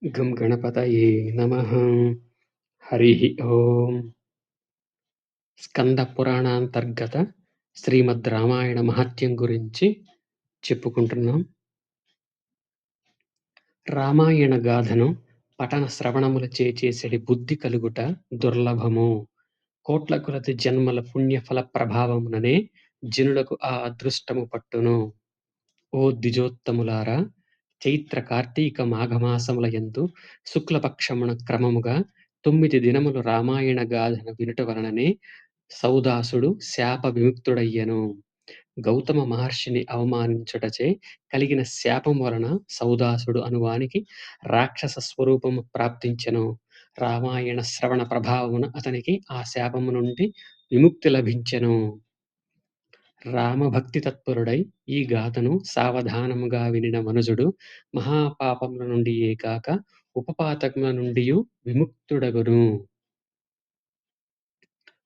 గం గణపతయే నమః. హరిః ఓం. స్కంద పురాణాంతర్గత శ్రీమద్ రామాయణ మహత్యం గురించి చెప్పుకుంటున్నాం. రామాయణ గాథను పఠన శ్రవణములచే చేసెడి బుద్ధి కలుగుట దుర్లభము. కోట్ల కొలది జన్మల పుణ్యఫల ప్రభావముననే జనులకు ఆ అదృష్టము పట్టును. ఓ ద్విజోత్తములారా, చైత్ర కార్తీక మాఘమాసముల యందు శుక్లపక్షమున క్రమముగా 9 దినములు రామాయణ గాథను వినుట వలననే సౌదాసుడు శాప విముక్తుడయ్యెను. గౌతమ మహర్షిని అవమానించుటచే కలిగిన శాపం వలన సౌదాసుడు అనువానికి రాక్షస స్వరూపము ప్రాప్తించెను. రామాయణ శ్రవణ ప్రభావమున అతనికి ఆ శాపము నుండి విముక్తి లభించెను. రామభక్తి తత్పరుడై ఈ గాథను సావధానముగా వినిన మనుజుడు మహాపాపముల నుండియే కాక ఉపపాతకముల నుండియు విముక్తుడగును.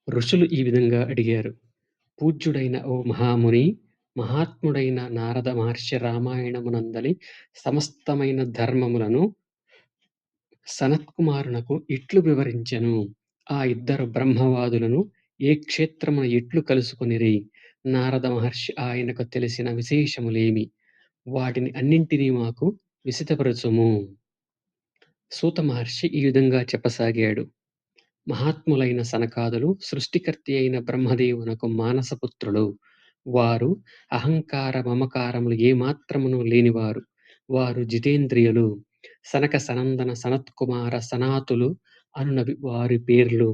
ఋషులు ఈ విధంగా అడిగారు: పూజ్యుడైన ఓ మహాముని, మహాత్ముడైన నారద మహర్షి రామాయణమునందలి సమస్తమైన ధర్మములను సనత్కుమారునకు ఇట్లు వివరించెను. ఆ ఇద్దరు బ్రహ్మవాదులను ఏ క్షేత్రమున ఎట్లు కలుసుకొనిరి? నారద మహర్షి ఆయనకు తెలిసిన విశేషములేమి? వాటిని అన్నింటినీ మాకు విశదపరచుము. సూత మహర్షి ఈ విధంగా చెప్పసాగాడు: మహాత్ములైన సనకాదులు సృష్టికర్త అయిన బ్రహ్మదేవునకు మానసపుత్రులు. వారు అహంకార మమకారములు ఏమాత్రమును లేనివారు. వారు జితేంద్రియులు. సనక సనందన సనత్కుమార సనాతులు అనునవి వారి పేర్లు.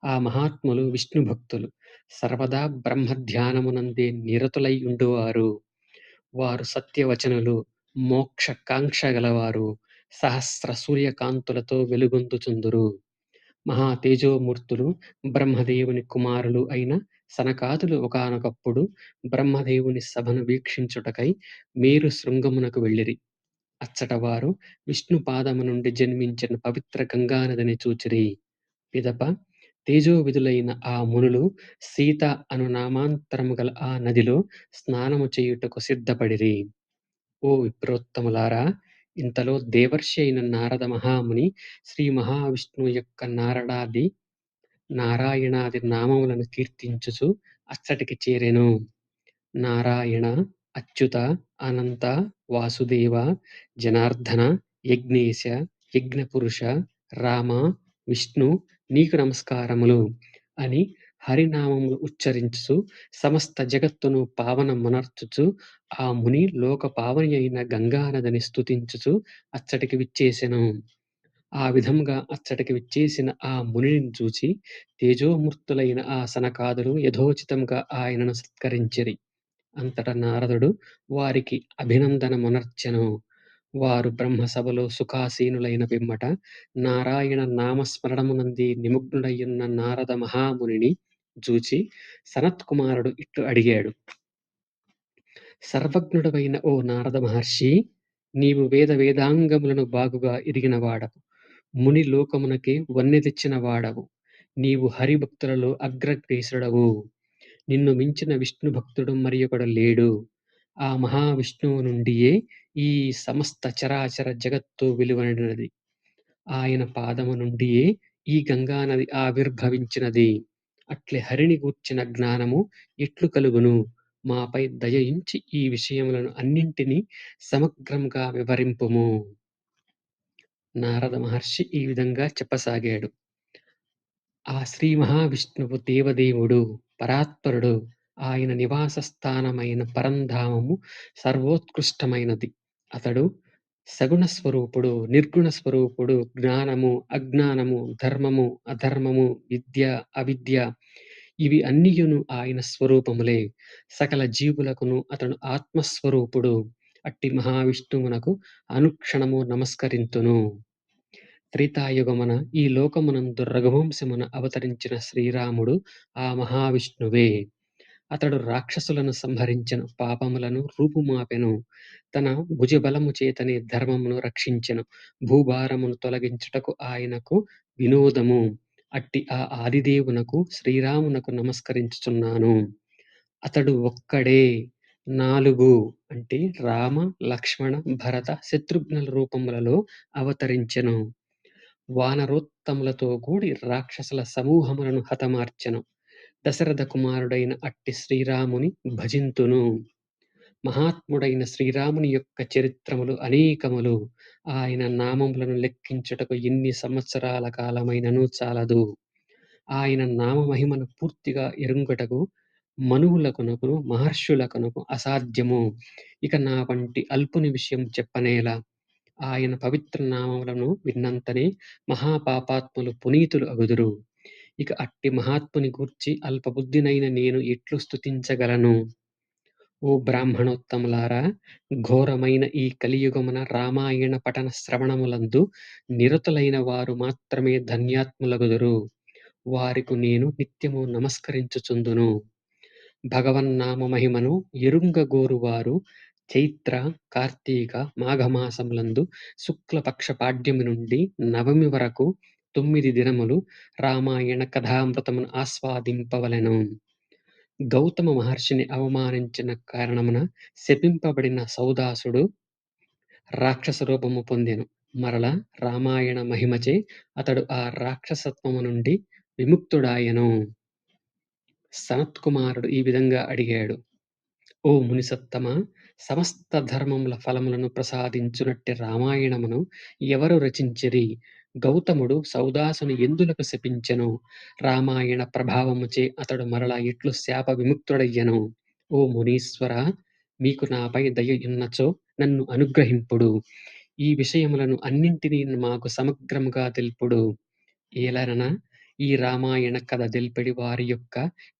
ఆ మహాత్ములు విష్ణు భక్తులు. సర్వదా బ్రహ్మధ్యానమునందే నిరతులై ఉండువారు. వారు సత్యవచనులు, మోక్ష కాంక్ష గలవారు. సహస్ర సూర్యకాంతులతో వెలుగొందుచుందురు. మహా తేజోమూర్తులు, బ్రహ్మదేవుని కుమారులు అయిన సనకాదులు ఒకానొకప్పుడు బ్రహ్మదేవుని సభను వీక్షించుటకై మేరు శృంగమునకు వెళ్ళిరి. అచ్చట వారు విష్ణు పాదము నుండి జన్మించిన పవిత్ర గంగానదిని చూచిరి. పిదప తేజోవిధులైన ఆ మునులు సీత అను నామాంతరము గల ఆ నదిలో స్నానము చేయుటకు సిద్ధపడిరి. ఓ విప్రోత్తములారా, ఇంతలో దేవర్షి అయిన నారద మహాముని శ్రీ మహావిష్ణువు యొక్క నారాయణాది నామములను కీర్తించుచు అచ్చటికి చేరెను. నారాయణ, అచ్యుత, అనంత, వాసుదేవ, జనార్దన, యజ్ఞేశ, యజ్ఞపురుష, రామ, విష్ణు, నీకు నమస్కారములు అని హరినామములు ఉచ్చరించుచు సమస్త జగత్తును పావనమునర్చుచు ఆ ముని లోక పావని అయిన గంగానదిని స్తుతించుచు అచ్చటికి విచ్చేసెను. ఆ విధంగా అచ్చటికి విచ్చేసిన ఆ మునిని చూచి తేజోమూర్తులైన ఆ సనకాదులు యథోచితంగా ఆయనను సత్కరించిరి. అంతట నారదుడు వారికి అభినందనమునర్చెను. వారు బ్రహ్మసభలో సుఖాసీనులైన పిమ్మట నారాయణ నామస్మరణమునందే నిమగ్నుడయ్యున్న నారద మహామునిని జూచి సనత్కుమారుడు ఇట్లు అడిగాడు: సర్వజ్ఞుడవైన ఓ నారద మహర్షి, నీవు వేదాంగములను బాగుగా ఎరిగిన వాడవు. ముని లోకమునకే వన్నె తెచ్చిన వాడవు. నీవు హరిభక్తులలో అగ్రగ్రేసుడవు. నిన్ను మించిన విష్ణు భక్తుడు మరియొకడు లేడు. ఆ మహావిష్ణువు నుండియే ఈ సమస్త చరాచర జగత్తు వెలువడినది. ఆయన పాదము నుండియే ఈ గంగానది ఆవిర్భవించినది. అట్లే హరిని గూర్చిన జ్ఞానము ఎట్లు కలుగును? మాపై దయయుంచి ఈ విషయములను అన్నింటినీ సమగ్రంగా వివరింపుము. నారద మహర్షి ఈ విధంగా చెప్పసాగాడు: ఆ శ్రీ మహావిష్ణువు దేవదేవుడు, పరాత్పరుడు. ఆయన నివాస స్థానమైన పరంధామము సర్వోత్కృష్టమైనది. అతడు సగుణ స్వరూపుడు, నిర్గుణ స్వరూపుడు. జ్ఞానము, అజ్ఞానము, ధర్మము, అధర్మము, విద్య, అవిద్య ఇవి అన్నియును ఆయన స్వరూపములే. సకల జీవులకును అతడు ఆత్మస్వరూపుడు. అట్టి మహావిష్ణువునకు అనుక్షణము నమస్కరింతును. త్రేతాయుగమున ఈ లోకమునందు రఘువంశమున అవతరించిన శ్రీరాముడు ఆ మహావిష్ణువే. అతడు రాక్షసులను సంహరించెను, పాపములను రూపుమాపెను. తన భుజబలము చేతనే ధర్మమును రక్షించెను. భూభారమును తొలగించుటకు ఆయనకు వినోదము. అట్టి ఆ ఆదిదేవునకు శ్రీరామునకు నమస్కరించుచున్నాను. అతడు ఒక్కడే, 4 అంటే రామ, లక్ష్మణ, భరత, శత్రుఘ్నుల రూపములలో అవతరించెను. వానరోత్తములతో కూడి రాక్షసుల సమూహములను హతమార్చెను. దశరథ కుమారుడైన అట్టి శ్రీరాముని భజింతును. మహాత్ముడైన శ్రీరాముని యొక్క చరిత్రములు అనేకములు. ఆయన నామములను లెక్కించుటకు ఎన్ని సంవత్సరాల కాలమైనను చాలదు. ఆయన నామ మహిమను పూర్తిగా ఎరుంగుటకు మనువులకునకు మహర్షులకునకు అసాధ్యము. ఇక నా వంటి అల్పుని విషయం చెప్పనేలా. ఆయన పవిత్ర నామములను విన్నంతనే మహాపాపాత్ములు పునీతులు అగుదురు. ఇక అట్టి మహాత్ముని గూర్చి అల్పబుద్ధినైన నేను ఎట్లు స్తుతించగలను? ఓ బ్రాహ్మణోత్తములారా, ఘోరమైన ఈ కలియుగమున రామాయణ పఠన శ్రవణములందు నిరతులైన వారు మాత్రమే ధన్యాత్ములగుదురు. వారికి నేను నిత్యము నమస్కరించుచుందును. భగవన్నామ మహిమను ఎరుంగగోరువారు చైత్ర, కార్తీక, మాఘమాసములందు శుక్లపక్ష పాడ్యమి నుండి నవమి వరకు 9 దినములు రామాయణ కథామృతమును ఆస్వాదింపవలెను. గౌతమ మహర్షిని అవమానించిన కారణమున శపింపబడిన సౌదాసుడు రాక్షస రూపము పొందెను. మరల రామాయణ మహిమచే అతడు ఆ రాక్షసత్వము నుండి విముక్తుడాయెను. సనత్కుమారుడు ఈ విధంగా అడిగాడు: ఓ మునిసత్తమా, సమస్త ధర్మముల ఫలములను ప్రసాదించునట్టి రామాయణమును ఎవరు రచించిరి? గౌతముడు సౌదాసుని ఎందులకు శపించెను? రామాయణ ప్రభావముచే అతడు మరల ఎట్లు శాప విముక్తుడయ్యెను? ఓ మునీశ్వర, మీకు నాపై దయ యున్నచో నన్ను అనుగ్రహింపుడు. ఈ విషయములను అన్నింటినీ మాకు సమగ్రముగా తెలుపుడు. ఏలననా ఈ రామాయణ కథ దెల్పెడి వారి యొక్క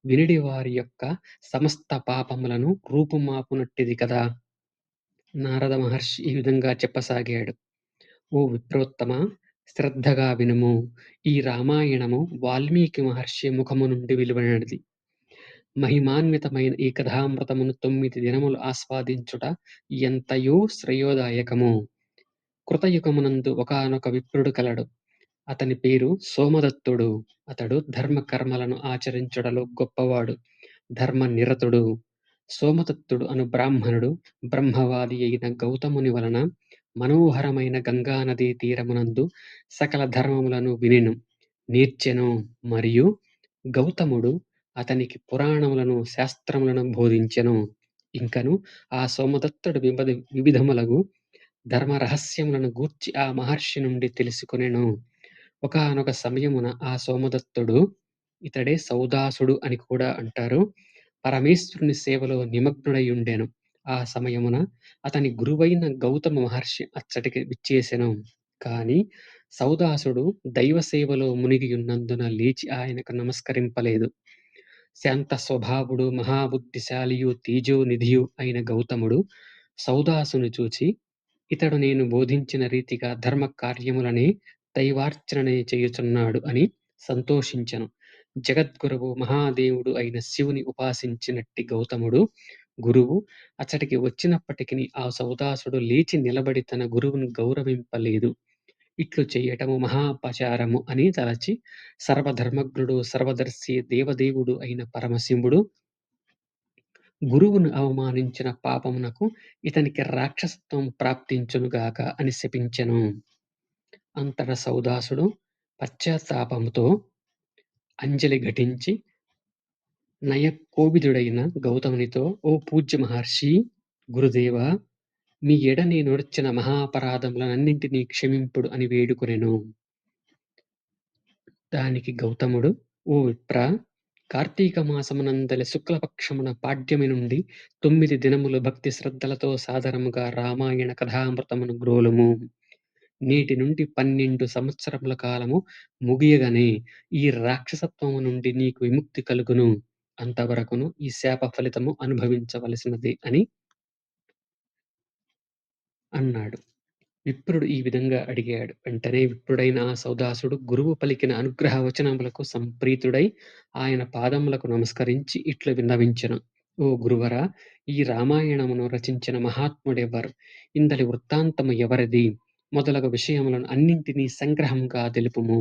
వినిడి వారి యొక్క సమస్త పాపములను రూపుమాపునట్టిది కదా. నారద మహర్షి ఈ విధంగా చెప్పసాగాడు: ఓ విప్రోత్తమా, శ్రద్ధగా వినుము. ఈ రామాయణము వాల్మీకి మహర్షి ముఖము నుండి వెలువడినది. మహిమాన్వితమైన ఈ కథామృతమును 9 దినములు ఆస్వాదించుట ఎంతయో శ్రేయోదాయకము. కృతయుగమునందు ఒకానొక విప్రుడు కలడు. అతని పేరు సోమదత్తుడు. అతడు ధర్మ కర్మలను ఆచరించుటలో గొప్పవాడు, ధర్మనిరతుడు. సోమదత్తుడు అను బ్రాహ్మణుడు బ్రహ్మవాది అయిన గౌతముని వలన మనోహరమైన గంగా నదీ తీరమునందు సకల ధర్మములను వినెను, నేర్చెను. మరియు గౌతముడు అతనికి పురాణములను, శాస్త్రములను బోధించెను. ఇంకను ఆ సోమదత్తుడు వివిధములగు ధర్మ రహస్యములను గూర్చి ఆ మహర్షి నుండి తెలుసుకొనెను. ఒకానొక సమయమున ఆ సోమదత్తుడు, ఇతడే సౌదాసుడు అని కూడా అంటారు, పరమేశ్వరుని సేవలో నిమగ్నుడయుండెను. ఆ సమయమున అతని గురువైన గౌతమ మహర్షి అచ్చటికి విచ్చేసెను. కాని సౌదాసుడు దైవ సేవలో మునిగియున్నందున లేచి ఆయనకు నమస్కరింపలేదు. శాంత స్వభావుడు, మహాబుద్ధిశాలియు, తేజోనిధియు అయిన గౌతముడు సౌదాసుని చూచి, ఇతడు నేను బోధించిన రీతిగా ధర్మ కార్యములనే, దైవార్చననే చేయుచున్నాడు అని సంతోషించెను. జగద్గురువు మహాదేవుడు అయిన శివుని ఉపాసించినట్టి గౌతముడు గురువు అచ్చటికి వచ్చినప్పటికిని ఆ సౌదాసుడు లేచి నిలబడి తన గురువును గౌరవింపలేదు. ఇట్లు చేయటము మహాపచారము అని తలచి సర్వధర్మజ్ఞుడు, సర్వదర్శి, దేవదేవుడు అయిన పరమశివుడు గురువును అవమానించిన పాపమునకు ఇతనికి రాక్షసత్వం ప్రాప్తించునుగాక అని శపించెను. అంతట సౌదాసుడు పశ్చాత్తాపముతో అంజలి ఘటించి నయకోవిదుడైన గౌతమునితో, ఓ పూజ్య మహర్షి, గురుదేవా, మీ ఎడ నేనొర్చిన మహాపరాధములనన్నింటినీ క్షమింపుడు అని వేడుకొనెను. దానికి గౌతముడు, ఓ విప్రా, కార్తీక మాసమునందలి శుక్లపక్షమున పాడ్యమి నుండి 9 దినములు భక్తి శ్రద్ధలతో సాదరముగా రామాయణ కథామృతమును గ్రోలుము. నేటి నుండి 12 సంవత్సరముల కాలము ముగియగనే ఈ రాక్షసత్వము నుండి నీకు విముక్తి కలుగును. అంతవరకును ఈ శాప ఫలితము అనుభవించవలసినదే అని అన్నాడు. విప్రుడు ఈ విధంగా అడిగాడు. వెంటనే విప్రుడైన ఆ సౌదాసుడు గురువు పలికిన అనుగ్రహ వచనములకు సంప్రీతుడై ఆయన పాదములకు నమస్కరించి ఇట్లు విన్నవించెను: ఓ గురువరా, ఈ రామాయణమును రచించిన మహాత్ముడెవ్వరు? ఇందలి వృత్తాంతము ఎవరిది? మొదలగు విషయములను అన్నింటినీ సంగ్రహముగా తెలుపుము.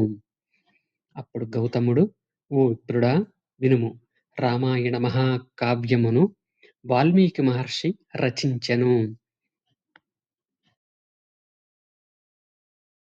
అప్పుడు గౌతముడు, ఓ విప్రుడా, వినుము. రామాయణ మహాకావ్యమును వాల్మీకి మహర్షి రచించెను.